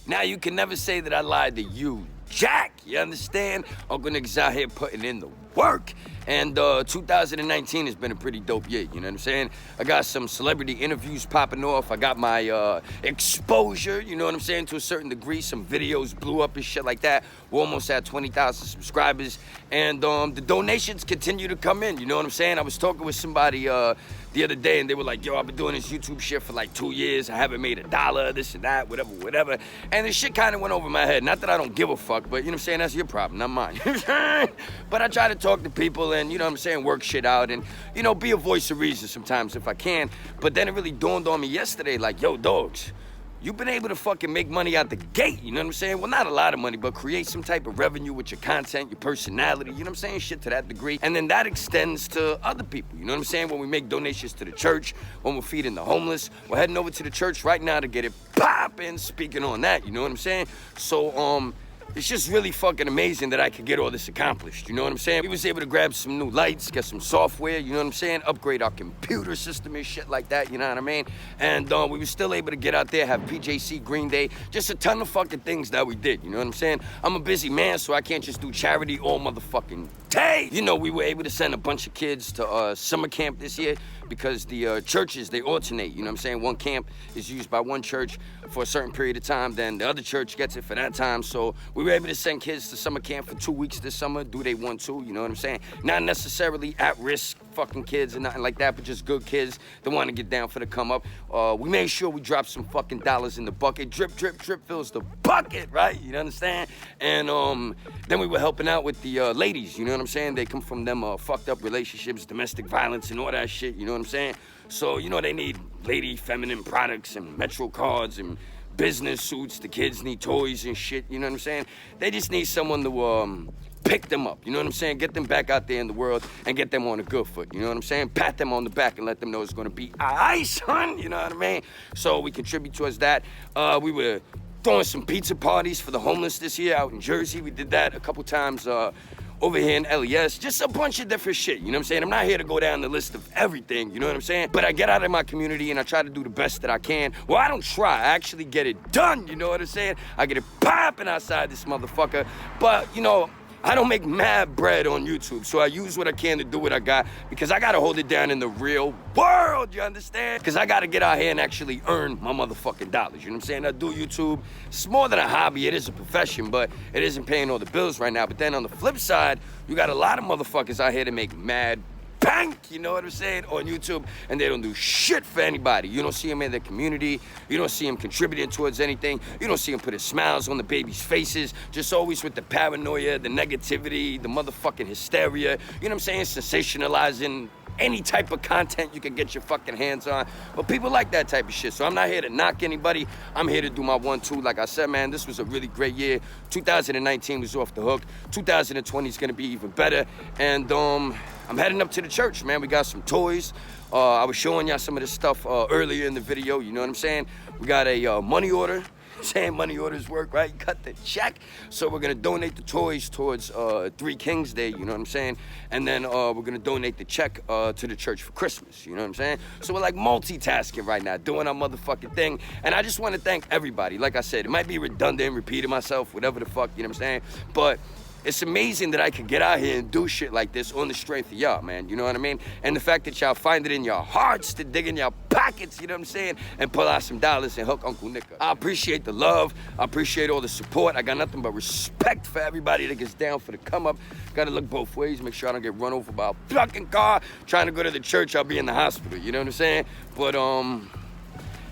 Now you can never say that I lied to you, Jack. You understand? Uncle Nick's out here putting in the work. And 2019 has been a pretty dope year, you know what I'm saying? I got some celebrity interviews popping off. I got my exposure, you know what I'm saying, to a certain degree. Some videos blew up and shit like that. We're almost at 20,000 subscribers. And the donations continue to come in, you know what I'm saying? I was talking with somebody the other day, and they were like, yo, I've been doing this YouTube shit for like 2 years. I haven't made $1, this and that, whatever. And this shit kind of went over my head. Not that I don't give a fuck, but you know what I'm saying? That's your problem, not mine. But I try to talk to people and, you know what I'm saying, work shit out and, you know, be a voice of reason sometimes if I can. But then it really dawned on me yesterday, like, yo, dogs, you've been able to fucking make money out the gate, you know what I'm saying? Well, not a lot of money, but create some type of revenue with your content, your personality, you know what I'm saying? Shit to that degree. And then that extends to other people, you know what I'm saying? When we make donations to the church, when we're feeding the homeless, we're heading over to the church right now to get it poppin', speaking on that, you know what I'm saying? So, it's just really fucking amazing that I could get all this accomplished, you know what I'm saying? We was able to grab some new lights, get some software, you know what I'm saying? Upgrade our computer system and shit like that, you know what I mean? And we were still able to get out there, have PJC Green Day, just a ton of fucking things that we did, you know what I'm saying? I'm a busy man, so I can't just do charity all motherfucking day. You know, we were able to send a bunch of kids to summer camp this year because the churches, they alternate, you know what I'm saying? One camp is used by one church for a certain period of time, then the other church gets it for that time. So we were able to send kids to summer camp for 2 weeks this summer, do they want to, you know what I'm saying? Not necessarily at-risk fucking kids and nothing like that, but just good kids that want to get down for the come up. We made sure we dropped some fucking dollars in the bucket. Drip, drip, drip fills the bucket, right? You understand? And then we were helping out with the ladies, you know what I'm saying? They come from them fucked up relationships, domestic violence and all that shit, you know what I'm saying? So, you know, they need lady feminine products and Metro cards and business suits. The kids need toys and shit, you know what I'm saying? They just need someone to pick them up, you know what I'm saying? Get them back out there in the world and get them on a good foot, you know what I'm saying? Pat them on the back and let them know it's gonna be aight, son, you know what I mean? So we contribute towards that. We were throwing some pizza parties for the homeless this year out in Jersey. We did that a couple times over here in LES, just a bunch of different shit, you know what I'm saying? I'm not here to go down the list of everything, you know what I'm saying? But I get out of my community and I try to do the best that I can. Well, I don't try, I actually get it done, you know what I'm saying? I get it popping outside this motherfucker, but, you know, I don't make mad bread on YouTube, so I use what I can to do what I got because I gotta hold it down in the real world, you understand? Because I gotta get out here and actually earn my motherfucking dollars, you know what I'm saying? I do YouTube, it's more than a hobby, it is a profession, but it isn't paying all the bills right now. But then on the flip side, you got a lot of motherfuckers out here to make mad bank, you know what I'm saying, on YouTube, and they don't do shit for anybody. You don't see them in their community, you don't see them contributing towards anything, you don't see them putting smiles on the babies' faces, just always with the paranoia, the negativity, the motherfucking hysteria, you know what I'm saying, sensationalizing any type of content you can get your fucking hands on. But people like that type of shit, so I'm not here to knock anybody. I'm here to do my 1-2. Like I said, man, this was a really great year. 2019 was off the hook. 2020 is gonna be even better. And I'm heading up to the church, man. We got some toys. I was showing y'all some of this stuff earlier in the video, you know what I'm saying? We got a money order. Saying money orders work, right? You cut the check. So we're gonna donate the toys towards Three Kings Day, you know what I'm saying? And then we're gonna donate the check to the church for Christmas, you know what I'm saying? So we're like multitasking right now, doing our motherfucking thing. And I just wanna thank everybody. Like I said, it might be redundant, repeating myself, whatever the fuck, you know what I'm saying? But it's amazing that I could get out here and do shit like this on the strength of y'all, man, you know what I mean? And the fact that y'all find it in your hearts to dig in your pockets, you know what I'm saying? And pull out some dollars and hook Uncle Nick up. I appreciate the love. I appreciate all the support. I got nothing but respect for everybody that gets down for the come up. Gotta look both ways, make sure I don't get run over by a fucking car. Trying to go to the church, I'll be in the hospital, you know what I'm saying? But,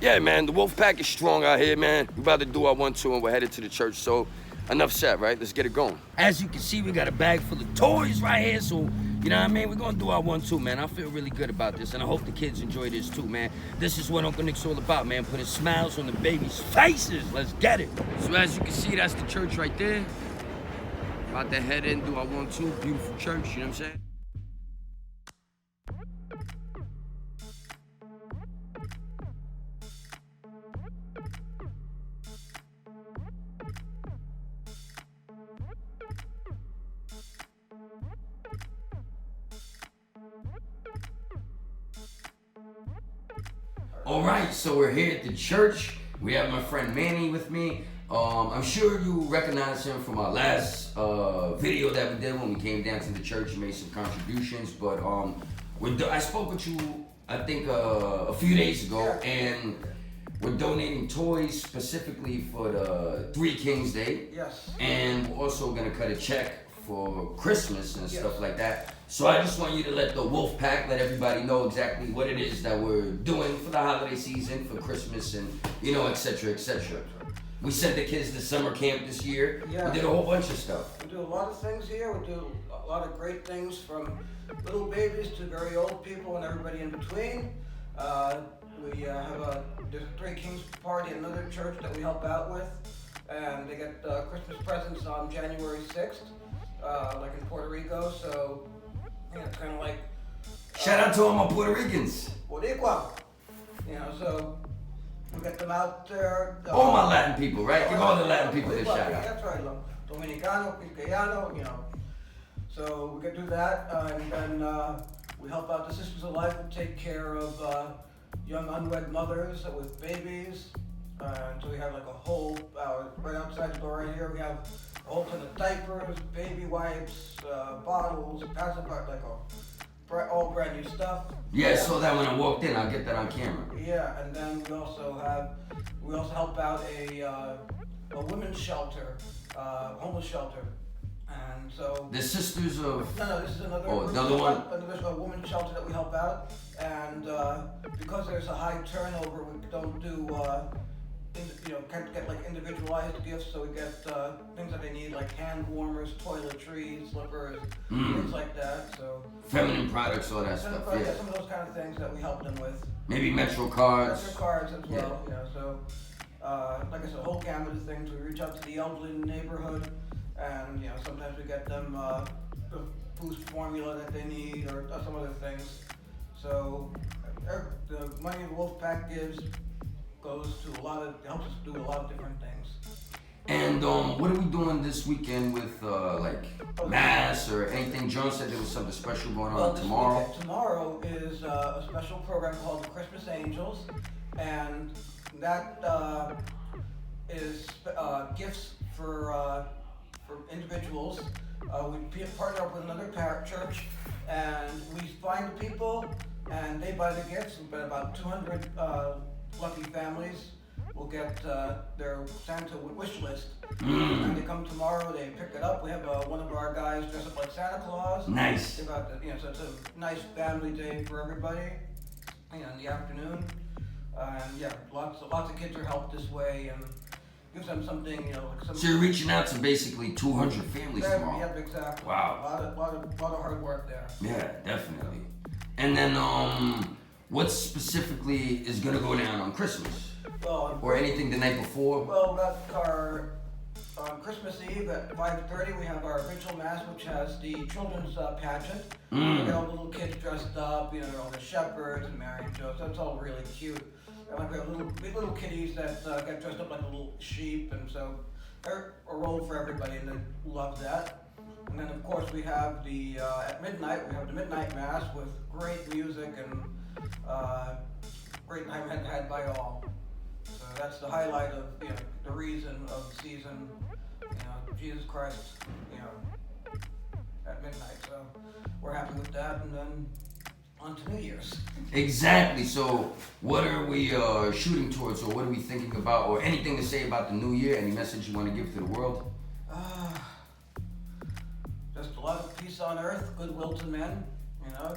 yeah, man, the wolf pack is strong out here, man. We about to do our 1-2 and we're headed to the church, so enough said, right? Let's get it going. As you can see, we got a bag full of toys right here, so, you know what I mean? We're gonna do our 1-2, man. I feel really good about this, and I hope the kids enjoy this too, man. This is what Uncle Nick's all about, man. Putting smiles on the babies' faces. Let's get it. So as you can see, that's the church right there. About to head in, do our 1-2. Beautiful church, you know what I'm saying? All right, so we're here at the church. We have my friend Manny with me. I'm sure you recognize him from our last video that we did when we came down to the church and made some contributions. But I spoke with you, I think, a few days ago, and we're donating toys specifically for the Three Kings Day. Yes. And we're also gonna cut a check for Christmas and stuff like that. So I just want you to let the Wolf Pack, let everybody know exactly what it is that we're doing for the holiday season, for Christmas, and et cetera, et cetera. We sent the kids to summer camp this year. Yeah. We did a whole bunch of stuff. We do a lot of things here. We do a lot of great things, from little babies to very old people and everybody in between. We have there's a Three Kings party at another church that we help out with, and they get Christmas presents on January 6th, like in Puerto Rico. So it's kind of like shout out to all my Puerto Ricans. Boricua. So we get them out there. All my Latin people, right? Give all the Latin people a shout out. That's right, Dominicano, Quisqueyano, So we can do that, and then we help out the Sisters of Life and take care of young unwed mothers with babies. So we have like a whole, right outside the door right here, we have a whole ton of diapers, baby wipes, bottles, pacifier, like all brand new stuff. Yeah, I saw that when I walked in. I'll get that on camera. Yeah, and then we also help out a women's shelter, homeless shelter, and so. The Sisters of. No, this is another. Oh, another one. Another women's shelter that we help out, and because there's a high turnover, we don't do. Can't get like individualized gifts, so we get things that they need, like hand warmers, toiletries, slippers, things like that. So feminine products, all that stuff. Yeah. Some of those kind of things that we help them with. Maybe Metro cards. Metro cards as well. Yeah. So like I said, a whole gamut of things. We reach out to the elderly in the neighborhood, and sometimes we get them the boost formula that they need, or some other things. So the money the Wolf Pack gives goes to helps us do a lot of different things. And what are we doing this weekend with mass or anything? John said there was something special going on tomorrow. Tomorrow is a special program called the Christmas Angels, and that is gifts for individuals. We partner up with another church, and we find the people, and they buy the gifts. We've got about 200 lucky families will get their Santa wish list. And they come tomorrow, they pick it up. We have one of our guys dressed up like Santa Claus. Nice. So it's a nice family day for everybody in the afternoon. And lots of kids are helped this way, and gives them something, So you're reaching out to basically 200 families tomorrow. Yep, exactly. Wow. A lot of hard work there. Yeah, definitely. And then what specifically is gonna go down on Christmas? Well, or anything the night before? Well, on Christmas Eve at 5:30, we have our vigil mass, which has the children's pageant. We get all the little kids dressed up, all the shepherds and Mary and Joseph. It's all really cute. And we have little kitties that get dressed up like a little sheep, and so they're a role for everybody, and they love that. And then of course we have at midnight we have the midnight mass with great music and great night had by all. So that's the highlight of the reason of the season, Jesus Christ, at midnight. So we're happy with that, and then on to New Year's. Exactly. So what are we shooting towards, or what are we thinking about, or anything to say about the new year? Any message you want to give to the world? Just a lot of peace on earth, goodwill to men.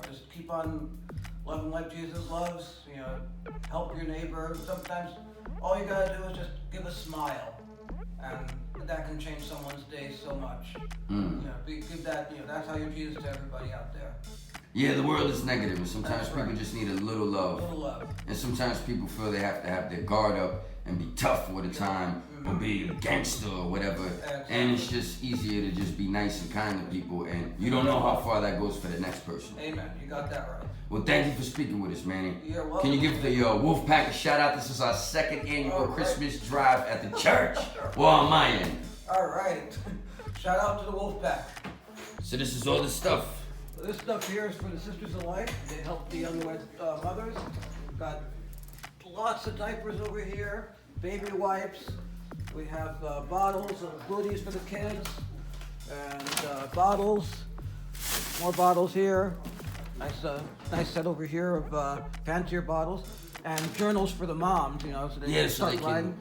Just keep on loving like Jesus loves. Help your neighbor. Sometimes all you gotta do is just give a smile, and that can change someone's day so much. Give that. That's how you're Jesus to everybody out there. Yeah, the world is negative, and sometimes right. people just need a little love. And sometimes people feel they have to have their guard up and be tough all the time, or be a gangster or whatever. Exactly. And it's just easier to just be nice and kind to people, and you don't know how far that goes for the next person. Amen. You got that right. Well, thank you for speaking with us, Manny. You're welcome. Can you give the Wolfpack a shout out? This is our second annual Christmas drive at the church. Well, on my end. All right. Shout out to the Wolfpack. So this is all the stuff. This stuff here is for the Sisters of Life. They help the unwed mothers. Got lots of diapers over here, baby wipes, We have bottles of goodies for the kids, and bottles, more bottles here. Nice set over here of fancier bottles, and journals for the moms, you know, so they can start writing.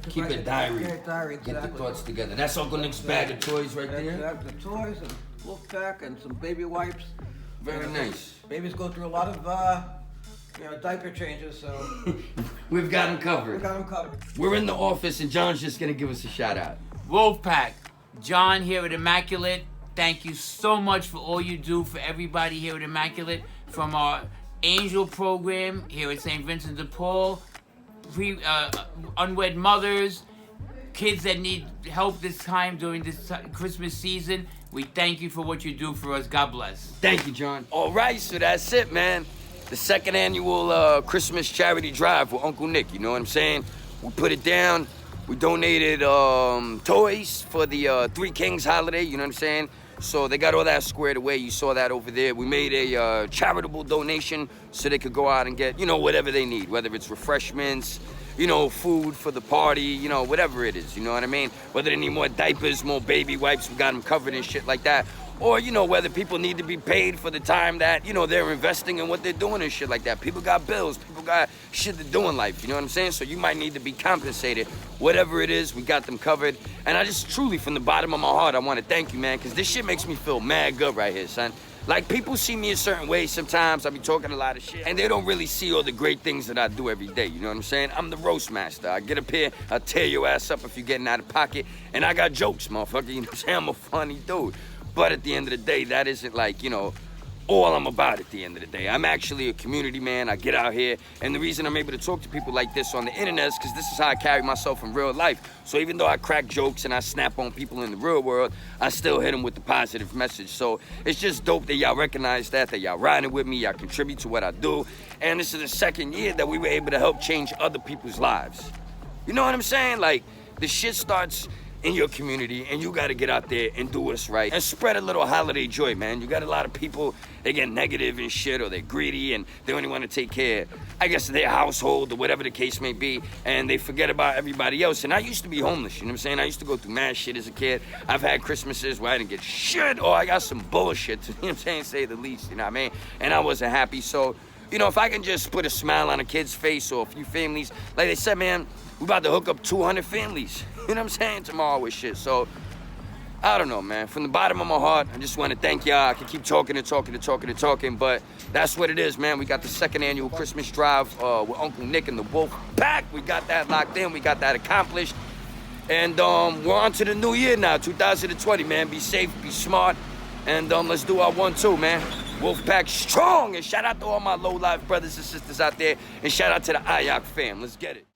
Keep a diary. Diary, exactly. Get the thoughts together. That's Uncle Nick's bag of toys right there. Exactly. The toys and book pack and some baby wipes. Very nice. Babies go through a lot of diaper changes, so We've got them covered. we got them covered. We're in the office, and John's just gonna give us a shout out. Wolfpack, John here at Immaculate. Thank you so much for all you do for everybody here at Immaculate. From our Angel program here at St. Vincent de Paul, unwed mothers, kids that need help this time during this Christmas season. We thank you for what you do for us. God bless. Thank you, John. All right, so that's it, man. The second annual Christmas charity drive with Uncle Nick, you know what I'm saying? We put it down. We donated toys for the Three Kings holiday, you know what I'm saying? So they got all that squared away. You saw that over there. We made a charitable donation so they could go out and get, you know, whatever they need, whether it's refreshments, you know, food for the party, you know, whatever it is, you know what I mean? Whether they need more diapers, more baby wipes, we got them covered and shit like that. Or, you know, whether people need to be paid for the time that, you know, they're investing in what they're doing and shit like that. People got bills, people got shit to do in life, you know what I'm saying? So you might need to be compensated. Whatever it is, we got them covered. And I just truly, from the bottom of my heart, I want to thank you, man, because this shit makes me feel mad good right here, son. Like, people see me a certain way sometimes. I be talking a lot of shit, and they don't really see all the great things that I do every day, you know what I'm saying? I'm the roast master. I get up here, I tear your ass up if you're getting out of pocket, and I got jokes, motherfucker, you know what I'm saying? I'm a funny dude. But at the end of the day, that isn't like, you know, all I'm about at the end of the day. I'm actually a community man. I get out here, and the reason I'm able to talk to people like this on the internet is because this is how I carry myself in real life. So even though I crack jokes and I snap on people in the real world, I still hit them with the positive message. So it's just dope that y'all recognize that y'all riding with me, y'all contribute to what I do. And this is the second year that we were able to help change other people's lives. You know what I'm saying? Like, the shit starts in your community, and you gotta get out there and do what's right and spread a little holiday joy, man. You got a lot of people, they get negative and shit, or they're greedy and they only want to take care, I guess, of their household or whatever the case may be, and they forget about everybody else. And I used to be homeless, you know what I'm saying? I used to go through mad shit as a kid. I've had Christmases where I didn't get shit, or I got some bullshit, you know what I'm saying, say the least, you know what I mean? And I wasn't happy. So, you know, if I can just put a smile on a kid's face or a few families, like they said, man, we about to hook up 200 families, you know what I'm saying, tomorrow with shit. So, I don't know, man. From the bottom of my heart, I just want to thank y'all. I can keep talking and talking and talking and talking, but that's what it is, man. We got the second annual Christmas drive with Uncle Nick and the Wolf Pack. We got that locked in. We got that accomplished. And we're on to the new year now, 2020, man. Be safe, be smart, and let's do our 1-2, man. Wolfpack strong, and shout out to all my low-life brothers and sisters out there, and shout out to the IOC fam. Let's get it.